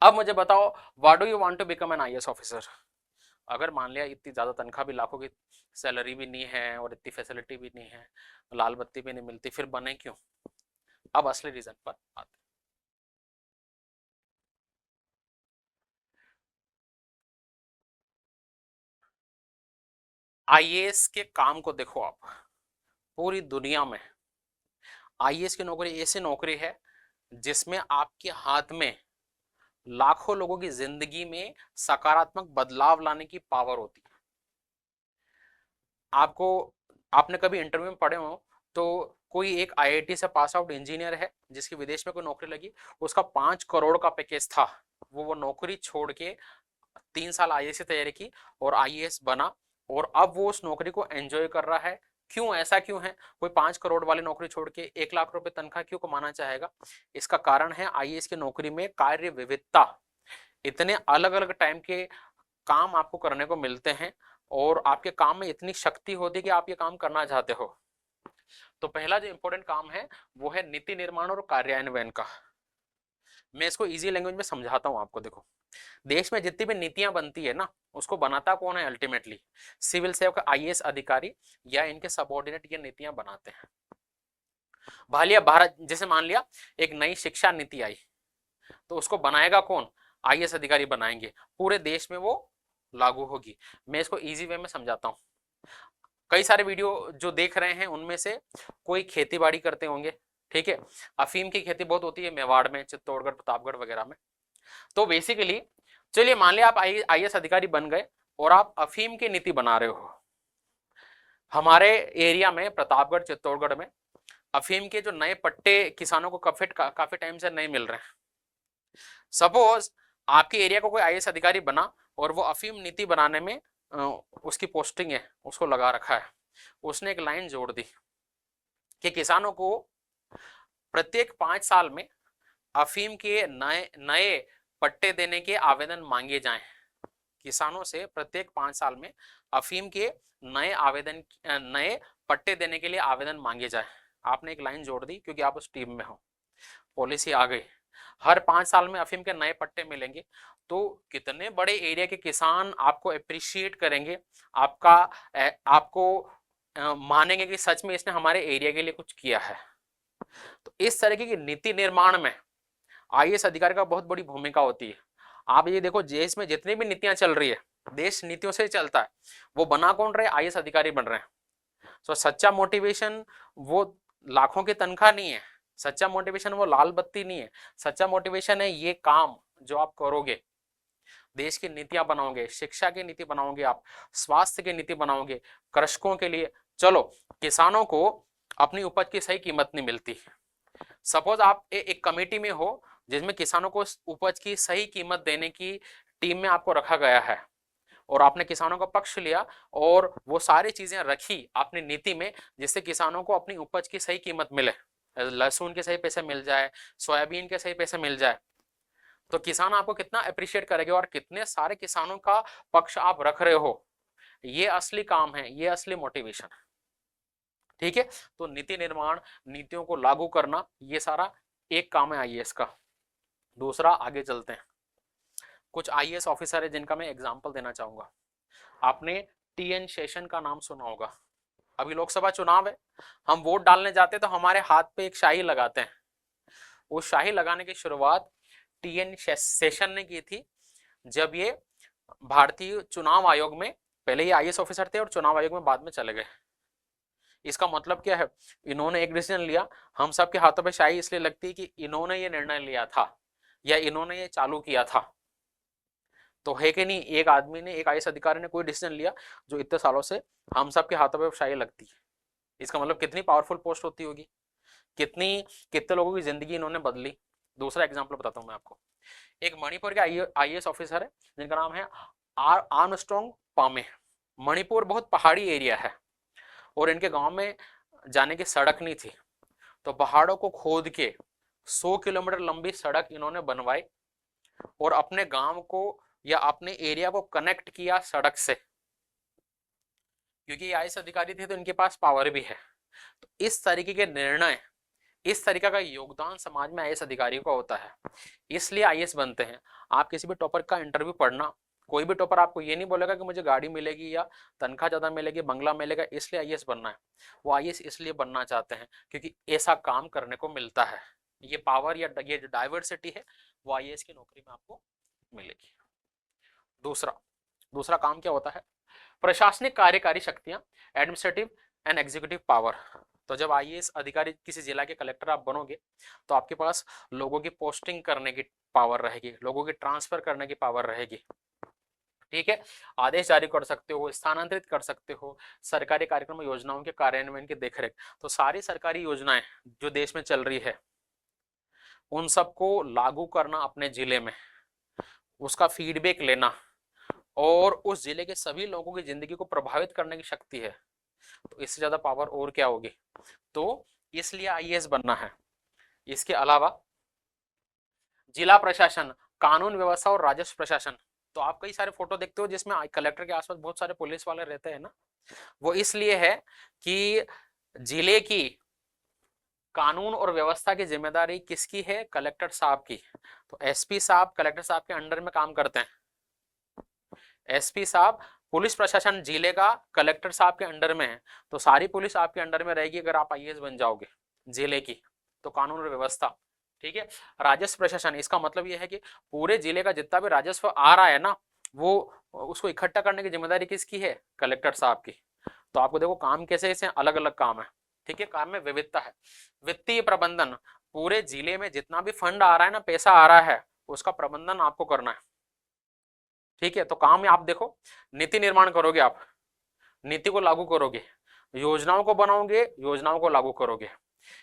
अब मुझे बताओ, what do you want to become an IAS officer? अगर मान लिया इतनी ज्यादा तनख्वाह भी, लाखों की सैलरी भी नहीं है और इतनी फैसिलिटी भी नहीं है, लाल बत्ती भी नहीं मिलती, फिर बने क्यों? अब असली रीजन पर आते हैं। आईएएस के काम को देखो आप, पूरी दुनिया में आईएएस की नौकरी ऐसी नौकरी है जिसमें आपके हाथ में लाखों लोगों की जिंदगी में सकारात्मक बदलाव लाने की पावर होती है। आपको, आपने कभी इंटरव्यू में पढ़े हो तो कोई एक आईआईटी से पास आउट इंजीनियर है जिसकी विदेश में कोई नौकरी लगी, उसका 5 करोड़ का पैकेज था, वो नौकरी छोड़ के 3 साल आईएएस की तैयारी की और आईएएस बना, और अब वो उस नौकरी को एंजॉय कर रहा है। क्यों, ऐसा क्यों है? कोई 5 करोड़ वाली नौकरी छोड़ के 1 लाख रुपए तनख्वाह क्यों कमाना चाहेगा? इसका कारण है आईएएस की नौकरी में कार्य विविधता, इतने अलग अलग टाइम के काम आपको करने को मिलते हैं और आपके काम में इतनी शक्ति होती है कि आप ये काम करना चाहते हो। तो पहला जो इंपॉर्टेंट काम है वो है नीति निर्माण और कार्यान्वयन का। मैं इसको इजी लैंग्वेज में समझाता हूं आपको। देखो, देश में जितनी भी नीतियां बनती है ना, उसको बनाता कौन है? अल्टीमेटली सिविल सेवक, आईएएस अधिकारी या इनके सबऑर्डिनेट ये नीतियां बनाते हैं। भालिया भारत, जैसे मान लिया एक नई शिक्षा नीति आई, तो उसको बनाएगा कौन? आईएएस अधिकारी बनाएंगे, पूरे देश में वो लागू होगी। मैं इसको इजी वे में समझाता हूँ। कई सारे वीडियो जो देख रहे हैं उनमें से कोई खेती बाड़ी करते होंगे, ठीक है? अफीम की खेती बहुत होती है मेवाड़ में, चित्तौड़गढ़, प्रतापगढ़ वगैरह में। तो बेसिकली चलिए मान लिया आप आईएएस अधिकारी बन गए और आप अफीम की नीति बना रहे हो। हमारे एरिया में, प्रतापगढ़, चित्तौड़गढ़ में अफीम के जो नए पट्टे किसानों को काफी टाइम से नहीं मिल रहे हैं। सपोज आपके एरिया को कोई आईएएस अधिकारी बना और वो अफीम नीति बनाने में उसकी पोस्टिंग है, उसको लगा रखा है। उसने एक लाइन जोड़ दी कि किसानों को प्रत्येक 5 साल में अफीम के नए नए पट्टे देने के आवेदन मांगे जाएं। किसानों से प्रत्येक 5 साल में अफीम के नए पट्टे देने के लिए आवेदन मांगे जाए। आपने एक लाइन जोड़ दी क्योंकि आप उस टीम में हो। पॉलिसी आ गई, हर 5 साल में अफीम के नए पट्टे मिलेंगे। तो कितने बड़े एरिया के किसान आपको अप्रिशिएट करेंगे, आपको मानेंगे कि सच में इसने हमारे एरिया के लिए कुछ किया है। तो इस तरीके की नीति निर्माण में आईएएस अधिकारी का बहुत बड़ी भूमिका होती है। आप ये देखो, देश में जितनी भी नीतियां चल रही है, देश नीतियों से चलता है। वो बना कौन रहे? आईएएस अधिकारी बन रहे हैं। तो सच्चा मोटिवेशन वो लाखों की तनख्वाह नहीं है, सच्चा मोटिवेशन वो लाल बत्ती नहीं है। सच्चा मोटिवेशन है ये काम जो आप करोगे, देश की नीतियां बनाओगे, शिक्षा की नीति बनाओगे, आप स्वास्थ्य की नीति बनाओगे, कृषकों के लिए। चलो, किसानों को अपनी उपज की सही कीमत नहीं मिलती। सपोज आप एक कमेटी में हो जिसमें किसानों को उपज की सही कीमत देने की टीम में आपको रखा गया है, और आपने किसानों का पक्ष लिया और वो सारी चीजें रखी अपनी नीति में जिससे किसानों को अपनी उपज की सही कीमत मिले, लहसुन के सही पैसे मिल जाए, सोयाबीन के सही पैसे मिल जाए, तो किसान आपको कितना अप्रिशिएट करेंगे और कितने सारे किसानों का पक्ष आप रख रहे हो। ये असली काम है, ये असली मोटिवेशन है। ठीक है, तो नीति निर्माण, नीतियों को लागू करना, ये सारा एक काम है आईएएस का। दूसरा, आगे चलते हैं। कुछ आईएएस ऑफिसर है जिनका मैं एग्जांपल देना चाहूंगा। आपने टीएन शेषन का नाम सुना होगा। अभी लोकसभा चुनाव है, हम वोट डालने जाते हैं तो हमारे हाथ पे एक शाही लगाते हैं। वो शाही लगाने की शुरुआत टीएन शेषन ने की थी, जब ये भारतीय चुनाव आयोग में, पहले ये आईएएस ऑफिसर थे और चुनाव आयोग में बाद में चले गए। इसका मतलब क्या है? इन्होंने एक डिसीजन लिया, हम सबके हाथों पे शाही इसलिए लगती है कि इन्होंने ये निर्णय लिया था या इन्होंने ये चालू किया था। तो है कि नहीं, एक आदमी ने, एक आईएएस अधिकारी ने कोई डिसीजन लिया जो इतने सालों से हम सबके हाथों पे शाही लगती है। इसका मतलब कितनी पावरफुल पोस्ट होती होगी, कितने लोगों की जिंदगी इन्होंने बदली। दूसरा एग्जाम्पल बताता हूं मैं आपको। एक मणिपुर के आईएएस ऑफिसर है जिनका नाम है आर्मस्ट्रांग पामे। मणिपुर बहुत पहाड़ी एरिया है और इनके गांव में जाने की सड़क नहीं थी, तो पहाड़ों को खोद के 100 किलोमीटर लंबी सड़क इन्होंने बनवाई और अपने गांव को या अपने एरिया को कनेक्ट किया सड़क से, क्योंकि आईएएस अधिकारी थे तो इनके पास पावर भी है। तो इस तरीके के निर्णय इस तरीका का योगदान समाज में आईएएस अधिकारियों का होता है, इसलिए आईएएस बनते हैं। आप किसी भी टॉपर का इंटरव्यू पढ़ना, कोई भी टॉपर आपको ये नहीं बोलेगा कि मुझे गाड़ी मिलेगी या तनख्वाह ज्यादा मिलेगी, बंगला मिलेगा, इसलिए आईएएस बनना है। वो आईएएस इसलिए बनना चाहते हैं क्योंकि ऐसा काम करने को मिलता है। ये पावर या ये जो डाइवर्सिटी है वो आईएएस की नौकरी में आपको मिलेगी। दूसरा दूसरा काम क्या होता है? प्रशासनिक कार्यकारी शक्तियां, एडमिनिस्ट्रेटिव एंड एग्जीक्यूटिव पावर। तो जब आईएएस अधिकारी किसी जिला के कलेक्टर आप बनोगे तो आपके पास लोगों की पोस्टिंग करने की पावर रहेगी, लोगों की ट्रांसफर करने की पावर रहेगी, ठीक है। आदेश जारी कर सकते हो, स्थानांतरित कर सकते हो, सरकारी कार्यक्रम योजनाओं के कार्यान्वयन की देखरेख। तो सारी सरकारी योजनाएं जो देश में चल रही है उन सबको लागू करना अपने जिले में, उसका फीडबैक लेना और उस जिले के सभी लोगों की जिंदगी को प्रभावित करने की शक्ति है। तो इससे ज्यादा पावर और क्या होगी? तो इसलिए आईएएस बनना है। इसके अलावा जिला प्रशासन, कानून व्यवस्था और राजस्व प्रशासन। तो आप कई सारे फोटो देखते हो जिसमें कलेक्टर के आसपास बहुत सारे पुलिस वाले रहते हैं ना, वो इसलिए है कि जिले की कानून और व्यवस्था की जिम्मेदारी किसकी है? कलेक्टर साहब की। तो एसपी साहब कलेक्टर साहब के अंडर में काम करते हैं। एसपी साहब पुलिस प्रशासन जिले का कलेक्टर साहब के अंडर में है, तो सारी पुलिस आपके अंडर में रहेगी अगर आप आईएएस बन जाओगे जिले की। तो कानून और व्यवस्था, ठीक है। राजस्व प्रशासन, इसका मतलब यह है कि पूरे जिले का जितना भी राजस्व आ रहा है ना, वो उसको इकट्ठा करने की जिम्मेदारी किसकी है? कलेक्टर साहब की। तो आपको देखो काम कैसे ऐसे अलग अलग काम है, ठीक है। काम में विविधता है। वित्तीय प्रबंधन, पूरे जिले में जितना भी फंड आ रहा है ना, पैसा आ रहा है, उसका प्रबंधन आपको करना है, ठीक है। तो काम में आप देखो, नीति निर्माण करोगे, आप नीति को लागू करोगे, योजनाओं को बनाओगे, योजनाओं को लागू करोगे।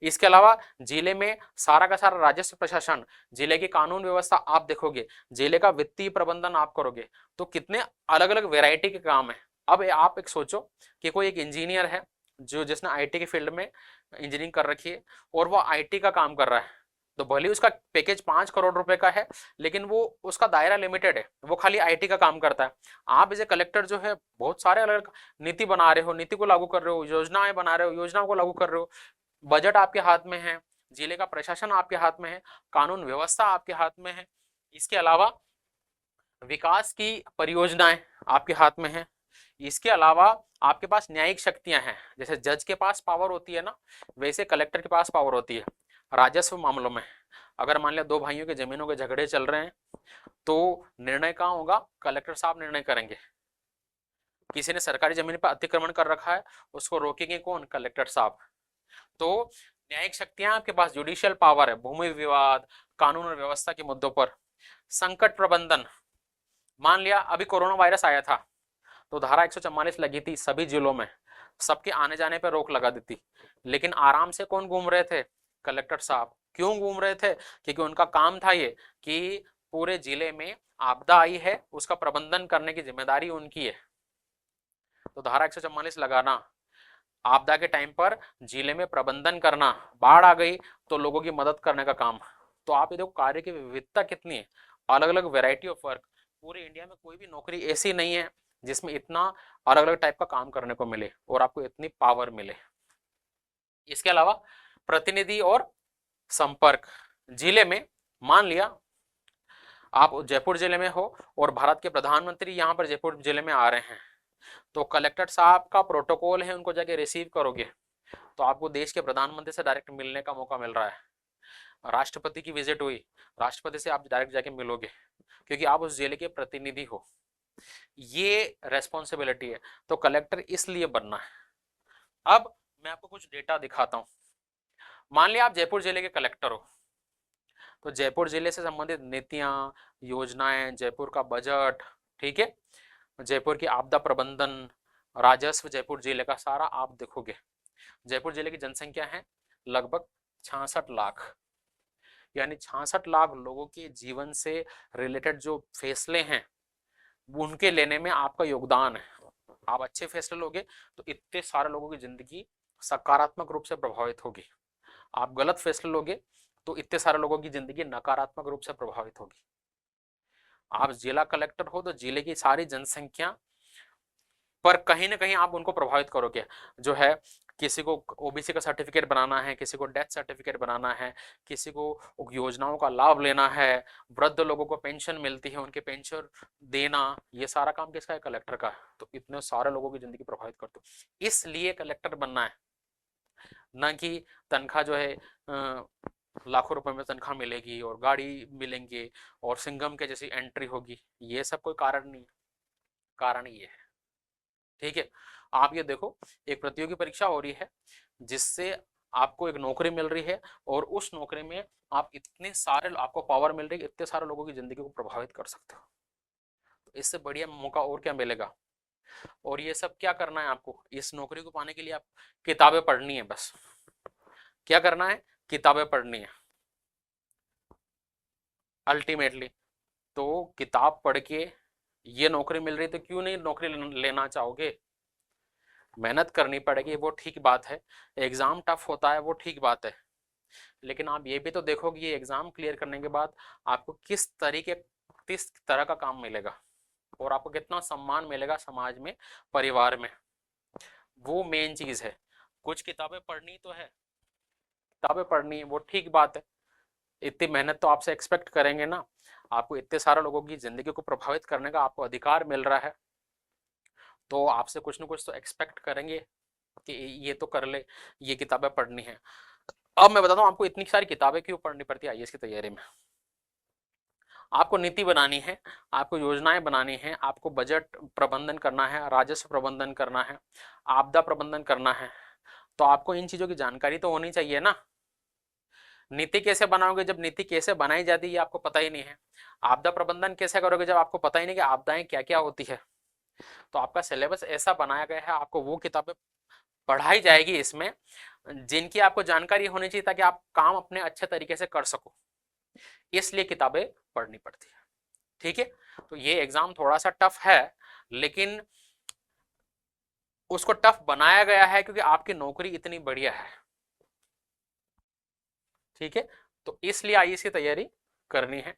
इसके अलावा जिले में सारा का सारा राजस्व प्रशासन, जिले की कानून व्यवस्था आप देखोगे, जिले का वित्तीय प्रबंधन आप करोगे। तो कितने अलग अलग वैरायटी के काम है। अब आप एक सोचो कि कोई एक इंजीनियर है जो जिसने आईटी के फील्ड में इंजीनियरिंग कर रखी है और वो आईटी का काम कर रहा है, तो भले उसका पैकेज 5 करोड़ रुपए का है, लेकिन वो उसका दायरा लिमिटेड है, वो खाली आईटी का काम करता है। आप एज ए कलेक्टर जो है बहुत सारे अलग अलग नीति बना रहे हो, नीति को लागू कर रहे हो, योजनाएं बना रहे हो, योजनाओं को लागू कर रहे हो, बजट आपके हाथ में है, जिले का प्रशासन आपके हाथ में है, कानून व्यवस्था आपके हाथ में है। इसके अलावा विकास की परियोजनाएं आपके हाथ में है। इसके अलावा आपके पास न्यायिक शक्तियां हैं, जैसे जज के पास पावर होती है ना, वैसे कलेक्टर के पास पावर होती है राजस्व मामलों में। अगर मान लिया दो भाइयों के जमीनों के झगड़े चल रहे हैं तो निर्णय कहाँ होगा? कलेक्टर साहब निर्णय करेंगे। किसी ने सरकारी जमीन पर अतिक्रमण कर रखा है, उसको रोकेंगे कौन? कलेक्टर साहब। तो न्यायिक शक्तियां आपके पास, जुडिशियल पावर है, भूमि विवाद, कानून और व्यवस्था के मुद्दों पर। संकट प्रबंधन, मान लिया अभी कोरोना वायरस आया था तो धारा 144 लगी थी सभी जिलों में, सबके आने जाने पर रोक लगा दी थी, लेकिन आराम से कौन घूम रहे थे? कलेक्टर साहब। क्यों घूम रहे थे? क्योंकि उनका काम था ये कि पूरे जिले में आपदा आई है, उसका प्रबंधन करने की जिम्मेदारी उनकी है। तो धारा 144 लगाना, आपदा के टाइम पर जिले में प्रबंधन करना, बाढ़ आ गई तो लोगों की मदद करने का काम। तो आप ये देखो कार्य की विविधता कितनी है, अलग अलग वेराइटी ऑफ वर्क। पूरे इंडिया में कोई भी नौकरी ऐसी नहीं है जिसमें इतना अलग अलग टाइप का काम करने को मिले और आपको इतनी पावर मिले। इसके अलावा प्रतिनिधि और संपर्क, जिले में मान लिया आप जयपुर जिले में हो और भारत के प्रधानमंत्री यहाँ पर जयपुर जिले में आ रहे हैं, तो कलेक्टर साहब का प्रोटोकॉल है, उनको जाके रिसीव करोगे तो आपको देश के प्रधानमंत्री से डायरेक्ट मिलने का मौका मिल रहा है। राष्ट्रपति की विजिट हुई, राष्ट्रपति से आप डायरेक्ट जाके मिलोगे क्योंकि आप उस जिले के प्रतिनिधि हो। ये रेस्पॉन्सिबिलिटी है, तो कलेक्टर इसलिए बनना है। अब मैं आपको कुछ डेटा दिखाता हूं। मान लिया आप जयपुर जिले के कलेक्टर हो, तो जयपुर जिले से संबंधित नीतियां, योजनाएं, जयपुर का बजट, ठीक है, जयपुर की आपदा प्रबंधन, राजस्व जयपुर जिले का सारा आप देखोगे। जयपुर जिले की जनसंख्या है लगभग 66 लाख, यानी 66 लाख लोगों के जीवन से रिलेटेड जो फैसले हैं उनके लेने में आपका योगदान है। आप अच्छे फैसले लोगे तो इतने सारे लोगों की जिंदगी सकारात्मक रूप से प्रभावित होगी, आप गलत फैसले लोगे तो इतने सारे लोगों की जिंदगी नकारात्मक रूप से प्रभावित होगी। आप जिला कलेक्टर हो तो जिले की सारी जनसंख्या पर कहीं ना कहीं आप उनको प्रभावित करोगे। जो है किसी को ओबीसी का सर्टिफिकेट बनाना है, किसी को डेथ सर्टिफिकेट बनाना है, किसी को योजनाओं का लाभ लेना है, वृद्ध लोगों को पेंशन मिलती है उनके पेंशन देना, ये सारा काम किसका है? कलेक्टर का है। तो इतने सारे लोगों की जिंदगी प्रभावित करते हो, इसलिए कलेक्टर बनना है, ना कि तनख्वाह जो है लाखों रुपए में तनख्वाह मिलेगी और गाड़ी मिलेंगे और सिंघम के जैसी एंट्री होगी, ये सब कोई कारण नहीं है। कारण ये है, ठीक है। आप ये देखो, एक प्रतियोगी परीक्षा हो रही है जिससे आपको एक नौकरी मिल रही है और उस नौकरी में आप इतने सारे, आपको पावर मिल रही है, इतने सारे लोगों की जिंदगी को प्रभावित कर सकते हो। तो इससे बढ़िया मौका और क्या मिलेगा? और ये सब क्या करना है आपको? इस नौकरी को पाने के लिए आप किताबें पढ़नी है बस। क्या करना है? किताबें पढ़नी है अल्टीमेटली। तो किताब पढ़ के ये नौकरी मिल रही तो क्यों नहीं नौकरी लेना चाहोगे? मेहनत करनी पड़ेगी, वो ठीक बात है, एग्जाम टफ होता है, वो ठीक बात है, लेकिन आप ये भी तो देखोगे ये एग्जाम क्लियर करने के बाद आपको किस तरह का काम मिलेगा और आपको कितना सम्मान मिलेगा समाज में, परिवार में, वो मेन चीज है। कुछ किताबें पढ़नी तो है, किताबें पढ़नी है, वो ठीक बात है, इतनी मेहनत तो आपसे एक्सपेक्ट करेंगे ना, आपको इतने सारे लोगों की जिंदगी को प्रभावित करने का आपको अधिकार मिल रहा है, तो आपसे कुछ ना कुछ तो एक्सपेक्ट करेंगे कि ये तो कर ले, ये किताबें पढ़नी है। अब मैं बताता हूँ आपको इतनी सारी किताबें क्यों पढ़नी पड़ती है आईएएस की तैयारी में। आपको नीति बनानी है, आपको योजनाएं बनानी है, आपको बजट प्रबंधन करना है, राजस्व प्रबंधन करना है, आपदा प्रबंधन करना है, तो आपको इन चीजों की जानकारी तो होनी चाहिए ना। नीति कैसे बनाओगे जब नीति कैसे बनाई जाती है ये आपको पता ही नहीं है? आपदा प्रबंधन कैसे करोगे जब आपको पता ही नहीं कि आपदाएं क्या क्या होती है? तो आपका सिलेबस ऐसा बनाया गया है, आपको वो किताबें पढ़ाई जाएगी इसमें जिनकी आपको जानकारी होनी चाहिए ताकि आप काम अपने अच्छे तरीके से कर सको, इसलिए किताबें पढ़नी पड़ती है, ठीक है। तो ये एग्जाम थोड़ा सा टफ है, लेकिन उसको टफ बनाया गया है क्योंकि आपकी नौकरी इतनी बढ़िया है, ठीक है। तो इसलिए आईएएस की तैयारी करनी है।